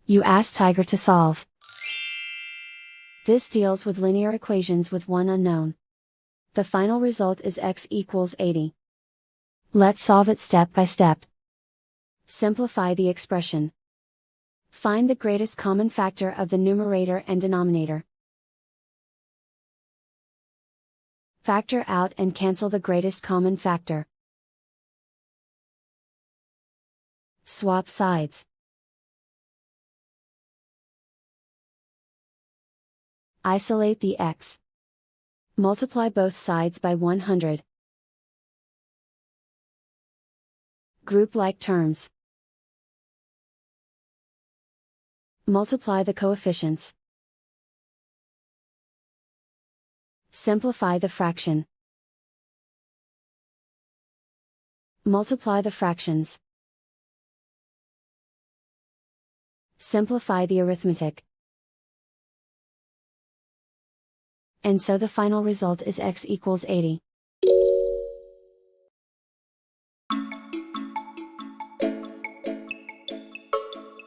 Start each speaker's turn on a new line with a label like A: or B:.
A: You ask Tiger to solve. This deals with linear equations with one unknown. The final result is x equals 80. Let's solve it step by step. Simplify the expression. Find the greatest common factor of the numerator and denominator. Factor out and cancel the greatest common factor. Swap sides. Isolate the x. Multiply both sides by 100. Group like terms. Multiply the coefficients. Simplify the fraction. Multiply the fractions. Simplify the arithmetic. And so the final result is x equals 80.